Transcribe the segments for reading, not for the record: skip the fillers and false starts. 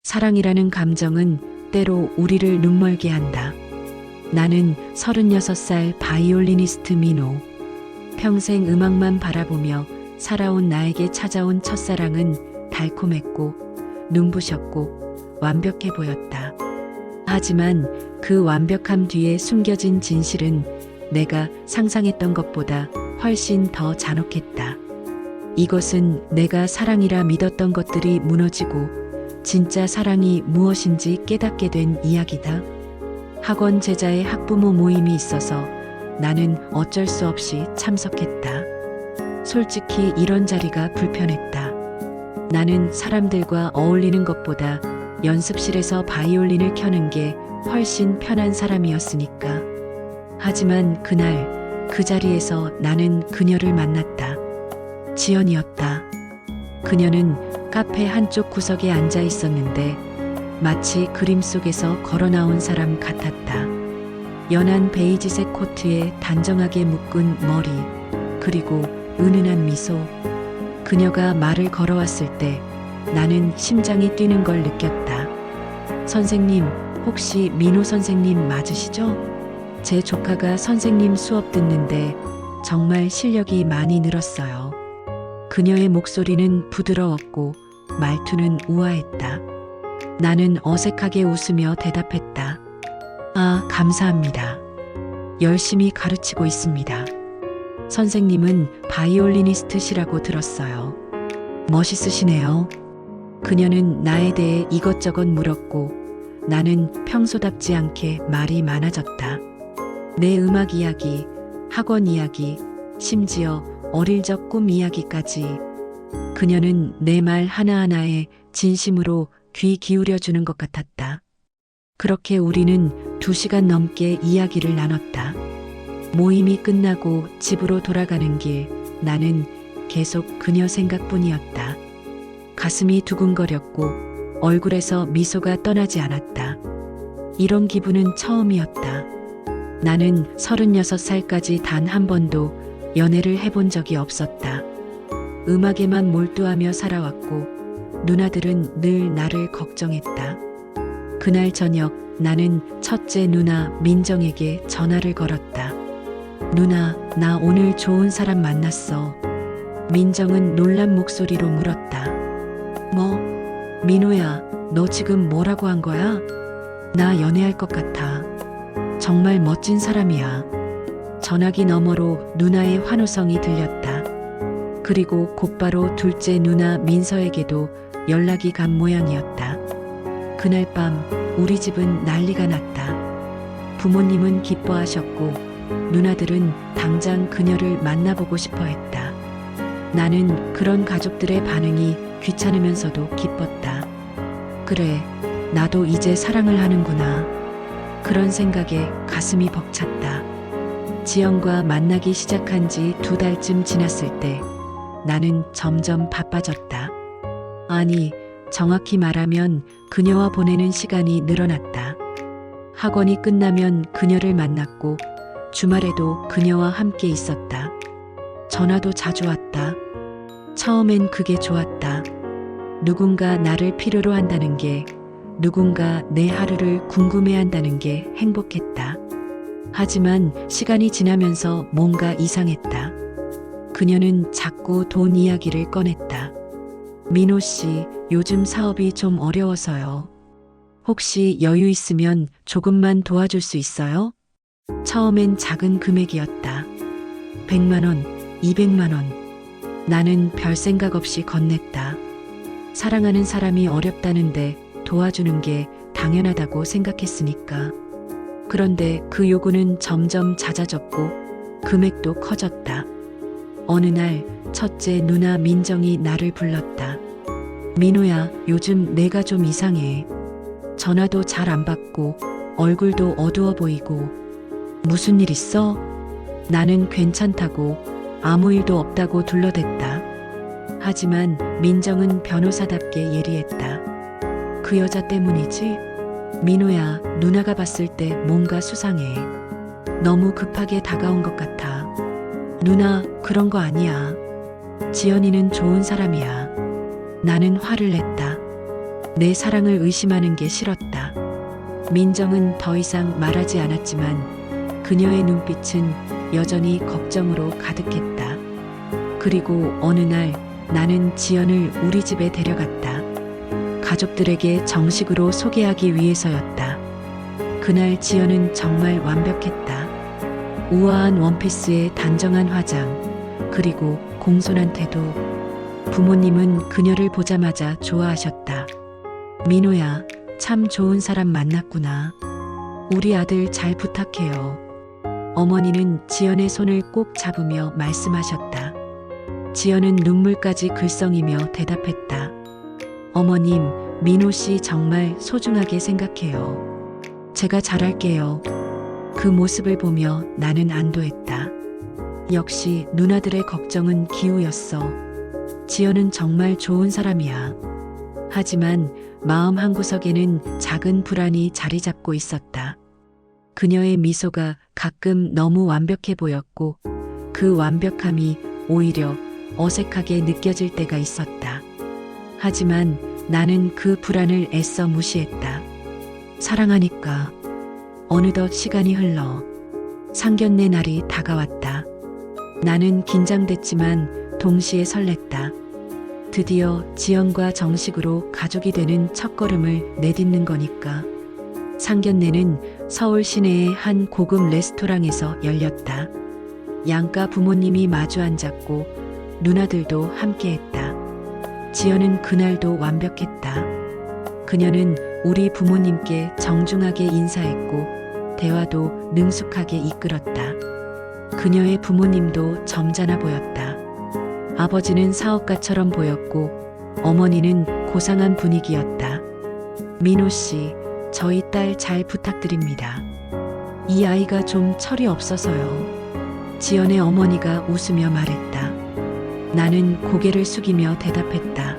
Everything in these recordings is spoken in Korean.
사랑이라는 감정은 때로 우리를 눈멀게 한다. 나는 36살 바이올리니스트 민호. 평생 음악만 바라보며 살아온 나에게 찾아온 첫사랑은 달콤했고 눈부셨고 완벽해 보였다. 하지만 그 완벽함 뒤에 숨겨진 진실은 내가 상상했던 것보다 훨씬 더 잔혹했다. 이것은 내가 사랑이라 믿었던 것들이 무너지고 진짜 사랑이 무엇인지 깨닫게 된 이야기다. 학원 제자의 학부모 모임이 있어서 나는 어쩔 수 없이 참석했다. 솔직히 이런 자리가 불편했다. 나는 사람들과 어울리는 것보다 연습실에서 바이올린을 켜는 게 훨씬 편한 사람이었으니까. 하지만 그날 그 자리에서 나는 그녀를 만났다. 지연이었다. 그녀는 카페 한쪽 구석에 앉아 있었는데 마치 그림 속에서 걸어 나온 사람 같았다. 연한 베이지색 코트에 단정하게 묶은 머리, 그리고 은은한 미소. 그녀가 말을 걸어왔을 때 나는 심장이 뛰는 걸 느꼈다. 선생님, 혹시 민호 선생님 맞으시죠? 제 조카가 선생님 수업 듣는데 정말 실력이 많이 늘었어요. 그녀의 목소리는 부드러웠고 말투는 우아했다. 나는 어색하게 웃으며 대답했다. 아, 감사합니다. 열심히 가르치고 있습니다. 선생님은 바이올리니스트시라고 들었어요. 멋있으시네요. 그녀는 나에 대해 이것저것 물었고 나는 평소답지 않게 말이 많아졌다. 내 음악 이야기, 학원 이야기, 심지어 어릴 적 꿈 이야기까지. 그녀는 내 말 하나하나에 진심으로 귀 기울여주는 것 같았다. 그렇게 우리는 2시간 넘게 이야기를 나눴다. 모임이 끝나고 집으로 돌아가는 길, 나는 계속 그녀 생각뿐이었다. 가슴이 두근거렸고 얼굴에서 미소가 떠나지 않았다. 이런 기분은 처음이었다. 나는 36살까지 단 한 번도 연애를 해본 적이 없었다. 음악에만 몰두하며 살아왔고 누나들은 늘 나를 걱정했다. 그날 저녁 나는 첫째 누나 민정에게 전화를 걸었다. 누나, 나 오늘 좋은 사람 만났어. 민정은 놀란 목소리로 물었다. 뭐? 민호야, 너 지금 뭐라고 한 거야? 나 연애할 것 같아. 정말 멋진 사람이야. 전화기 너머로 누나의 환호성이 들렸다. 그리고 곧바로 둘째 누나 민서에게도 연락이 간 모양이었다. 그날 밤 우리 집은 난리가 났다. 부모님은 기뻐하셨고 누나들은 당장 그녀를 만나보고 싶어 했다. 나는 그런 가족들의 반응이 귀찮으면서도 기뻤다. 그래, 나도 이제 사랑을 하는구나. 그런 생각에 가슴이 벅찼다. 지연과 만나기 시작한 지 2달쯤 지났을 때 나는 점점 바빠졌다. 아니, 정확히 말하면 그녀와 보내는 시간이 늘어났다. 학원이 끝나면 그녀를 만났고 주말에도 그녀와 함께 있었다. 전화도 자주 왔다. 처음엔 그게 좋았다. 누군가 나를 필요로 한다는 게, 누군가 내 하루를 궁금해한다는 게 행복했다. 하지만 시간이 지나면서 뭔가 이상했다. 그녀는 자꾸 돈 이야기를 꺼냈다. 민호 씨, 요즘 사업이 좀 어려워서요. 혹시 여유 있으면 조금만 도와줄 수 있어요? 처음엔 작은 금액이었다. 100만 원, 200만 원. 나는 별 생각 없이 건넸다. 사랑하는 사람이 어렵다는데 도와주는 게 당연하다고 생각했으니까. 그런데 그 요구는 점점 잦아졌고 금액도 커졌다. 어느 날 첫째 누나 민정이 나를 불렀다. 민호야, 요즘 내가 좀 이상해. 전화도 잘 안 받고 얼굴도 어두워 보이고. 무슨 일 있어? 나는 괜찮다고 아무 일도 없다고 둘러댔다. 하지만 민정은 변호사답게 예리했다. 그 여자 때문이지? 민호야, 누나가 봤을 때 뭔가 수상해. 너무 급하게 다가온 것 같아. 누나, 그런 거 아니야. 지연이는 좋은 사람이야. 나는 화를 냈다. 내 사랑을 의심하는 게 싫었다. 민정은 더 이상 말하지 않았지만 그녀의 눈빛은 여전히 걱정으로 가득했다. 그리고 어느 날 나는 지연을 우리 집에 데려갔다. 가족들에게 정식으로 소개하기 위해서였다. 그날 지연은 정말 완벽했다. 우아한 원피스에 단정한 화장, 그리고 공손한 태도. 부모님은 그녀를 보자마자 좋아하셨다. 민호야, 참 좋은 사람 만났구나. 우리 아들 잘 부탁해요. 어머니는 지연의 손을 꼭 잡으며 말씀하셨다. 지연은 눈물까지 글썽이며 대답했다. 어머님, 민호 씨 정말 소중하게 생각해요. 제가 잘할게요. 그 모습을 보며 나는 안도했다. 역시 누나들의 걱정은 기우였어. 지연은 정말 좋은 사람이야. 하지만 마음 한구석에는 작은 불안이 자리 잡고 있었다. 그녀의 미소가 가끔 너무 완벽해 보였고 그 완벽함이 오히려 어색하게 느껴질 때가 있었다. 하지만 나는 그 불안을 애써 무시했다. 사랑하니까. 어느덧 시간이 흘러 상견례 날이 다가왔다. 나는 긴장됐지만 동시에 설렜다. 드디어 지연과 정식으로 가족이 되는 첫걸음을 내딛는 거니까. 상견례는 서울 시내의 한 고급 레스토랑에서 열렸다. 양가 부모님이 마주 앉았고 누나들도 함께했다. 지연은 그날도 완벽했다. 그녀는 우리 부모님께 정중하게 인사했고 대화도 능숙하게 이끌었다. 그녀의 부모님도 점잖아 보였다. 아버지는 사업가처럼 보였고 어머니는 고상한 분위기였다. 민호 씨, 저희 딸 잘 부탁드립니다. 이 아이가 좀 철이 없어서요. 지연의 어머니가 웃으며 말했다. 나는 고개를 숙이며 대답했다.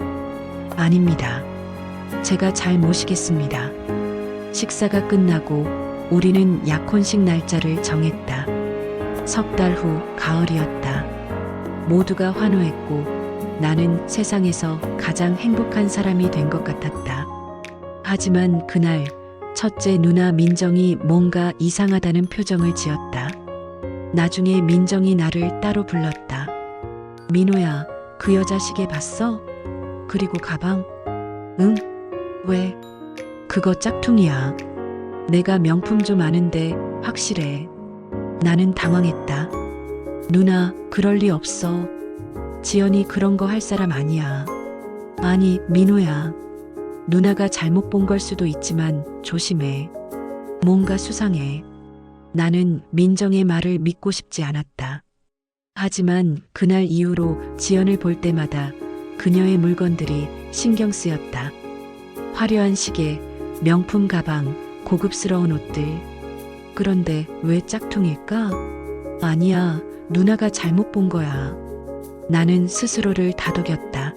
아닙니다. 제가 잘 모시겠습니다. 식사가 끝나고 우리는 약혼식 날짜를 정했다. 석 달 후 가을이었다. 모두가 환호했고 나는 세상에서 가장 행복한 사람이 된 것 같았다. 하지만 그날 첫째 누나 민정이 뭔가 이상하다는 표정을 지었다. 나중에 민정이 나를 따로 불렀다. 민호야, 그 여자 시계 봤어? 그리고 가방? 응? 왜? 그거 짝퉁이야. 내가 명품 좀 아는데 확실해. 나는 당황했다. 누나, 그럴 리 없어. 지연이 그런 거 할 사람 아니야. 아니, 민호야. 누나가 잘못 본 걸 수도 있지만 조심해. 뭔가 수상해. 나는 민정의 말을 믿고 싶지 않았다. 하지만 그날 이후로 지연을 볼 때마다 그녀의 물건들이 신경 쓰였다. 화려한 시계, 명품 가방, 고급스러운 옷들. 그런데 왜 짝퉁일까? 아니야, 누나가 잘못 본 거야. 나는 스스로를 다독였다.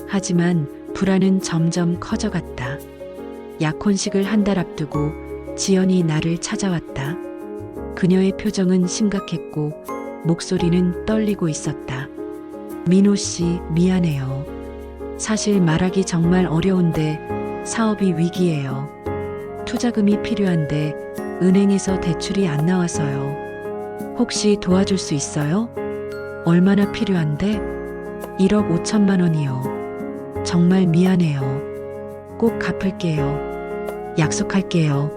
하지만 불안은 점점 커져갔다. 약혼식을 한 달 앞두고 지연이 나를 찾아왔다. 그녀의 표정은 심각했고 목소리는 떨리고 있었다. 민호 씨, 미안해요. 사실 말하기 정말 어려운데 사업이 위기예요. 투자금이 필요한데 은행에서 대출이 안 나와서요. 혹시 도와줄 수 있어요? 얼마나 필요한데? 1억 5천만 원이요. 정말 미안해요. 꼭 갚을게요. 약속할게요.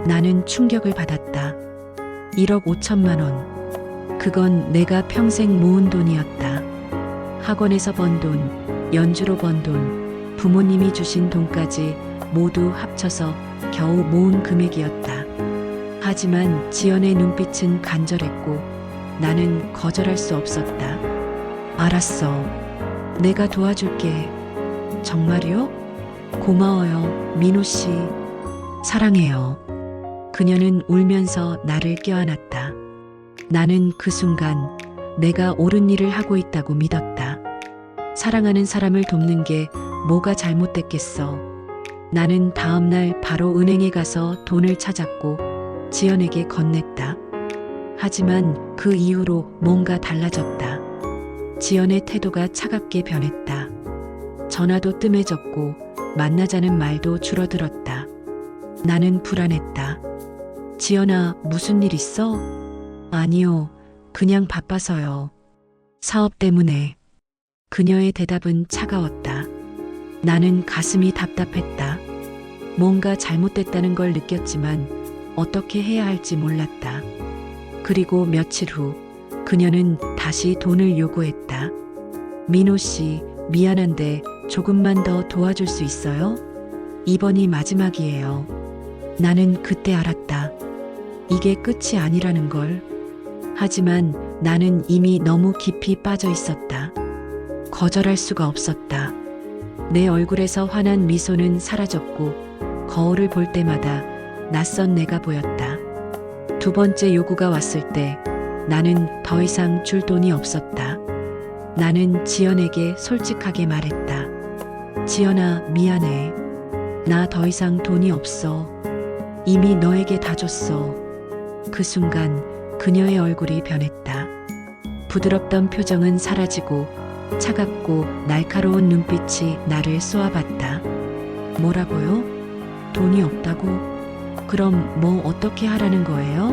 나는 충격을 받았다. 1억 5천만 원. 그건 내가 평생 모은 돈이었다. 학원에서 번 돈, 연주로 번 돈, 부모님이 주신 돈까지 모두 합쳐서 겨우 모은 금액이었다. 하지만 지연의 눈빛은 간절했고 나는 거절할 수 없었다. 알았어. 내가 도와줄게. 정말요? 고마워요, 민호 씨. 사랑해요. 그녀는 울면서 나를 껴안았다. 나는 그 순간 내가 옳은 일을 하고 있다고 믿었다. 사랑하는 사람을 돕는 게 뭐가 잘못됐겠어. 나는 다음 날 바로 은행에 가서 돈을 찾았고 지연에게 건넸다. 하지만 그 이후로 뭔가 달라졌다. 지연의 태도가 차갑게 변했다. 전화도 뜸해졌고 만나자는 말도 줄어들었다. 나는 불안했다. 지연아, 무슨 일 있어? 아니요, 그냥 바빠서요. 사업 때문에. 그녀의 대답은 차가웠다. 나는 가슴이 답답했다. 뭔가 잘못됐다는 걸 느꼈지만 어떻게 해야 할지 몰랐다. 그리고 며칠 후 그녀는 다시 돈을 요구했다. 민호 씨, 미안한데 조금만 더 도와줄 수 있어요? 이번이 마지막이에요. 나는 그때 알았다. 이게 끝이 아니라는 걸. 하지만 나는 이미 너무 깊이 빠져 있었다. 거절할 수가 없었다. 내 얼굴에서 환한 미소는 사라졌고 거울을 볼 때마다 낯선 내가 보였다. 두 번째 요구가 왔을 때 나는 더 이상 줄 돈이 없었다. 나는 지연에게 솔직하게 말했다. 지연아, 미안해. 나 더 이상 돈이 없어. 이미 너에게 다 줬어. 그 순간 그녀의 얼굴이 변했다. 부드럽던 표정은 사라지고 차갑고 날카로운 눈빛이 나를 쏘아봤다. 뭐라고요? 돈이 없다고? 그럼 뭐 어떻게 하라는 거예요?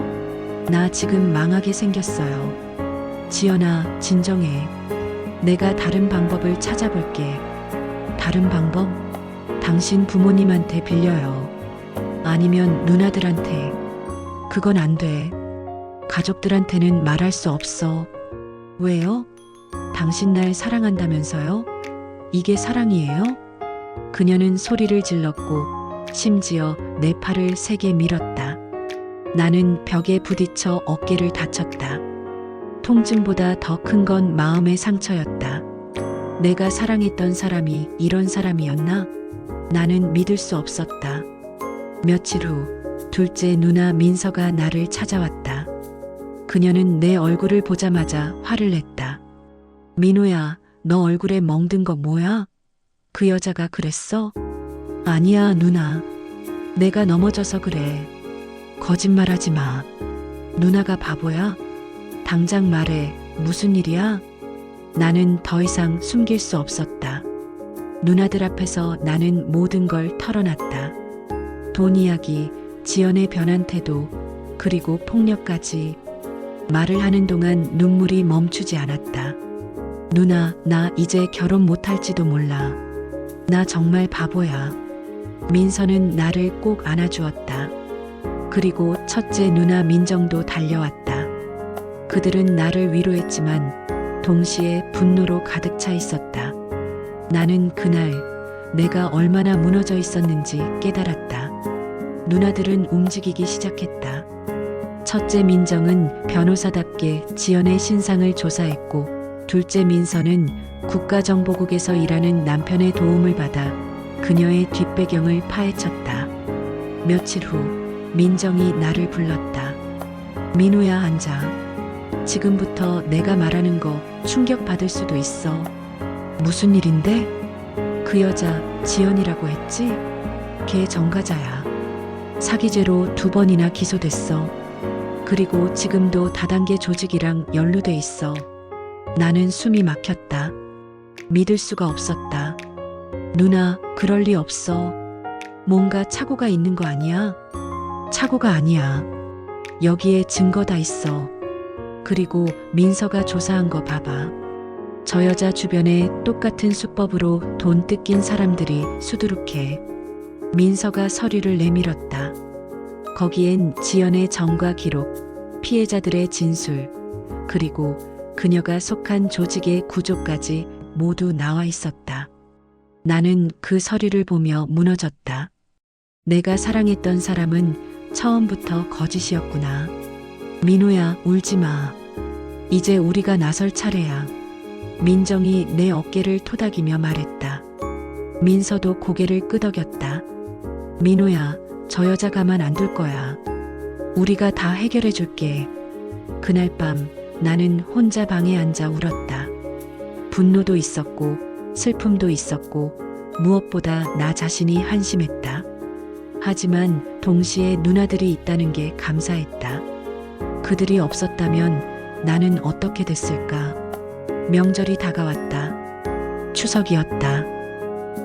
나 지금 망하게 생겼어요. 지연아, 진정해. 내가 다른 방법을 찾아볼게. 다른 방법? 당신 부모님한테 빌려요. 아니면 누나들한테. 그건 안 돼. 가족들한테는 말할 수 없어. 왜요? 당신 날 사랑한다면서요? 이게 사랑이에요? 그녀는 소리를 질렀고 심지어 내 팔을 세게 밀었다. 나는 벽에 부딪혀 어깨를 다쳤다. 통증보다 더 큰 건 마음의 상처였다. 내가 사랑했던 사람이 이런 사람이었나? 나는 믿을 수 없었다. 며칠 후 둘째 누나 민서가 나를 찾아왔다. 그녀는 내 얼굴을 보자마자 화를 냈다. 민호야, 너 얼굴에 멍든 거 뭐야? 그 여자가 그랬어? 아니야, 누나. 내가 넘어져서 그래. 거짓말하지 마. 누나가 바보야? 당장 말해. 무슨 일이야? 나는 더 이상 숨길 수 없었다. 누나들 앞에서 나는 모든 걸 털어놨다. 돈 이야기, 지연의 변한 태도, 그리고 폭력까지. 말을 하는 동안 눈물이 멈추지 않았다. 누나, 나 이제 결혼 못할지도 몰라. 나 정말 바보야. 민서는 나를 꼭 안아주었다. 그리고 첫째 누나 민정도 달려왔다. 그들은 나를 위로했지만 동시에 분노로 가득 차 있었다. 나는 그날 내가 얼마나 무너져 있었는지 깨달았다. 누나들은 움직이기 시작했다. 첫째 민정은 변호사답게 지연의 신상을 조사했고, 둘째 민서는 국가정보국에서 일하는 남편의 도움을 받아 그녀의 뒷배경을 파헤쳤다. 며칠 후 민정이 나를 불렀다. 민호야, 앉아. 지금부터 내가 말하는 거 충격받을 수도 있어. 무슨 일인데? 그 여자 지연이라고 했지? 걔 전과자야. 사기죄로 2번이나 기소됐어. 그리고 지금도 다단계 조직이랑 연루돼 있어. 나는 숨이 막혔다. 믿을 수가 없었다. 누나, 그럴 리 없어. 뭔가 착오가 있는 거 아니야? 착오가 아니야. 여기에 증거 다 있어. 그리고 민서가 조사한 거 봐봐. 저 여자 주변에 똑같은 수법으로 돈 뜯긴 사람들이 수두룩해. 민서가 서류를 내밀었다. 거기엔 지연의 정과 기록, 피해자들의 진술, 그리고 그녀가 속한 조직의 구조까지 모두 나와 있었다. 나는 그 서류를 보며 무너졌다. 내가 사랑했던 사람은 처음부터 거짓이었구나. 민호야, 울지 마. 이제 우리가 나설 차례야. 민정이 내 어깨를 토닥이며 말했다. 민서도 고개를 끄덕였다. 민호야, 저 여자 가만 안 둘 거야. 우리가 다 해결해 줄게. 그날 밤 나는 혼자 방에 앉아 울었다. 분노도 있었고 슬픔도 있었고 무엇보다 나 자신이 한심했다. 하지만 동시에 누나들이 있다는 게 감사했다. 그들이 없었다면 나는 어떻게 됐을까? 명절이 다가왔다. 추석이었다.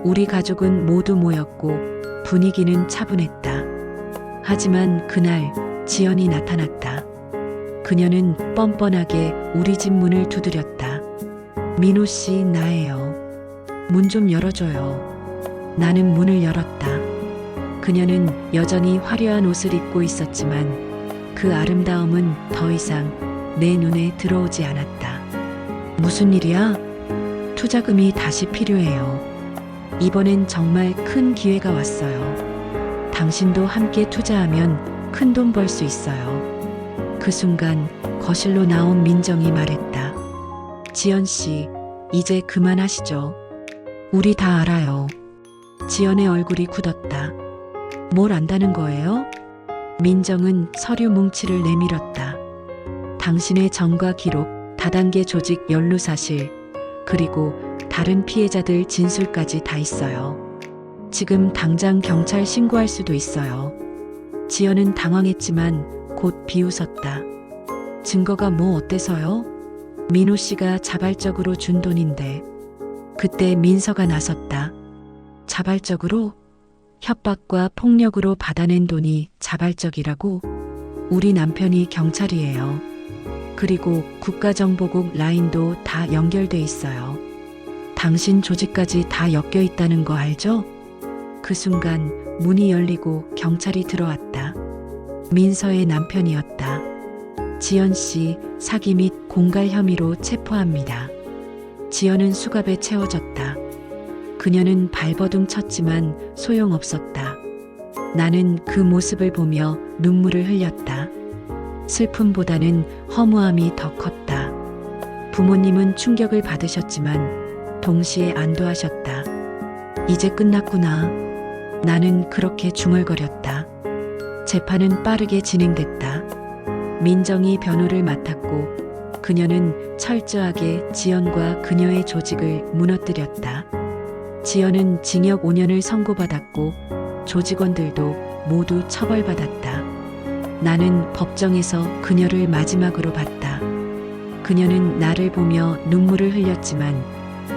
우리 가족은 모두 모였고 분위기는 차분했다. 하지만 그날 지연이 나타났다. 그녀는 뻔뻔하게 우리 집 문을 두드렸다. 민호 씨, 나예요. 문 좀 열어줘요. 나는 문을 열었다. 그녀는 여전히 화려한 옷을 입고 있었지만 그 아름다움은 더 이상 내 눈에 들어오지 않았다. 무슨 일이야? 투자금이 다시 필요해요. 이번엔 정말 큰 기회가 왔어요. 당신도 함께 투자하면 큰 돈 벌 수 있어요. 그 순간 거실로 나온 민정이 말했다. 지연 씨, 이제 그만하시죠. 우리 다 알아요. 지연의 얼굴이 굳었다. 뭘 안다는 거예요? 민정은 서류 뭉치를 내밀었다. 당신의 전과 기록, 다단계 조직 연루 사실, 그리고 다른 피해자들 진술까지 다 있어요. 지금 당장 경찰 신고할 수도 있어요. 지연은 당황했지만 곧 비웃었다. 증거가 뭐 어때서요? 민호 씨가 자발적으로 준 돈인데. 그때 민서가 나섰다. 자발적으로? 협박과 폭력으로 받아낸 돈이 자발적이라고? 우리 남편이 경찰이에요. 그리고 국가정보국 라인도 다 연결돼 있어요. 당신 조직까지 다 엮여 있다는 거 알죠? 그 순간 문이 열리고 경찰이 들어왔다. 민서의 남편이었다. 지연 씨 사기 및 공갈 혐의로 체포합니다. 지연은 수갑에 채워졌다. 그녀는 발버둥 쳤지만 소용없었다. 나는 그 모습을 보며 눈물을 흘렸다. 슬픔보다는 허무함이 더 컸다. 부모님은 충격을 받으셨지만 동시에 안도하셨다. 이제 끝났구나. 나는 그렇게 중얼거렸다. 재판은 빠르게 진행됐다. 민정이 변호를 맡았고 그녀는 철저하게 지연과 그녀의 조직을 무너뜨렸다. 지연은 징역 5년을 선고받았고 조직원들도 모두 처벌받았다. 나는 법정에서 그녀를 마지막으로 봤다. 그녀는 나를 보며 눈물을 흘렸지만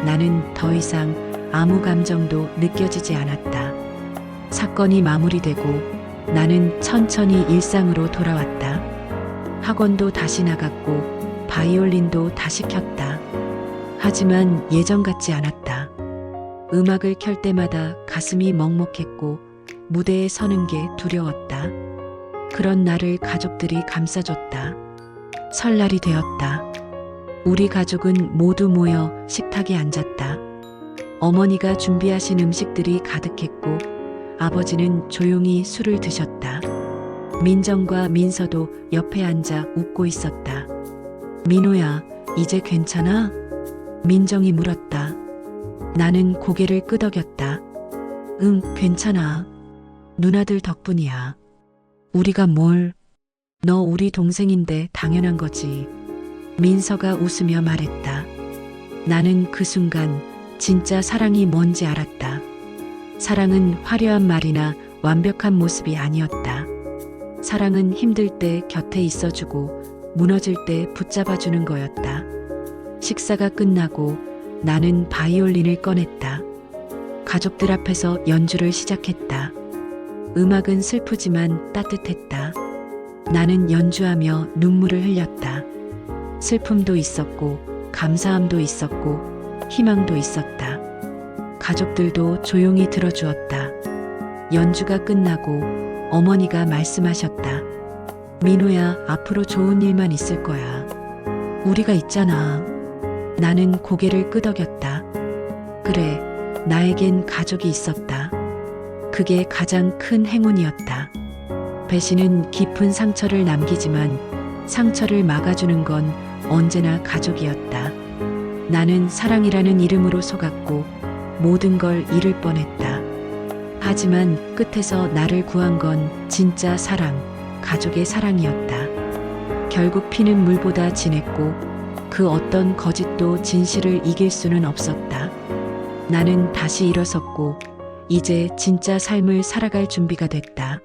나는 더 이상 아무 감정도 느껴지지 않았다. 사건이 마무리되고 나는 천천히 일상으로 돌아왔다. 학원도 다시 나갔고 바이올린도 다시 켰다. 하지만 예전 같지 않았다. 음악을 켤 때마다 가슴이 먹먹했고 무대에 서는 게 두려웠다. 그런 나를 가족들이 감싸줬다. 설날이 되었다. 우리 가족은 모두 모여 식탁에 앉았다. 어머니가 준비하신 음식들이 가득했고 아버지는 조용히 술을 드셨다. 민정과 민서도 옆에 앉아 웃고 있었다. 민호야, 이제 괜찮아? 민정이 물었다. 나는 고개를 끄덕였다. 응, 괜찮아. 누나들 덕분이야. 우리가 뭘? 너 우리 동생인데 당연한 거지. 민서가 웃으며 말했다. 나는 그 순간 진짜 사랑이 뭔지 알았다. 사랑은 화려한 말이나 완벽한 모습이 아니었다. 사랑은 힘들 때 곁에 있어주고 무너질 때 붙잡아주는 거였다. 식사가 끝나고 나는 바이올린을 꺼냈다. 가족들 앞에서 연주를 시작했다. 음악은 슬프지만 따뜻했다. 나는 연주하며 눈물을 흘렸다. 슬픔도 있었고 감사함도 있었고 희망도 있었다. 가족들도 조용히 들어주었다. 연주가 끝나고 어머니가 말씀하셨다. 민호야, 앞으로 좋은 일만 있을 거야. 우리가 있잖아. 나는 고개를 끄덕였다. 그래, 나에겐 가족이 있었다. 그게 가장 큰 행운이었다. 배신은 깊은 상처를 남기지만 상처를 막아주는 건 언제나 가족이었다. 나는 사랑이라는 이름으로 속았고 모든 걸 잃을 뻔했다. 하지만 끝에서 나를 구한 건 진짜 사랑, 가족의 사랑이었다. 결국 피는 물보다 진했고 그 어떤 거짓도 진실을 이길 수는 없었다. 나는 다시 일어섰고 이제 진짜 삶을 살아갈 준비가 됐다.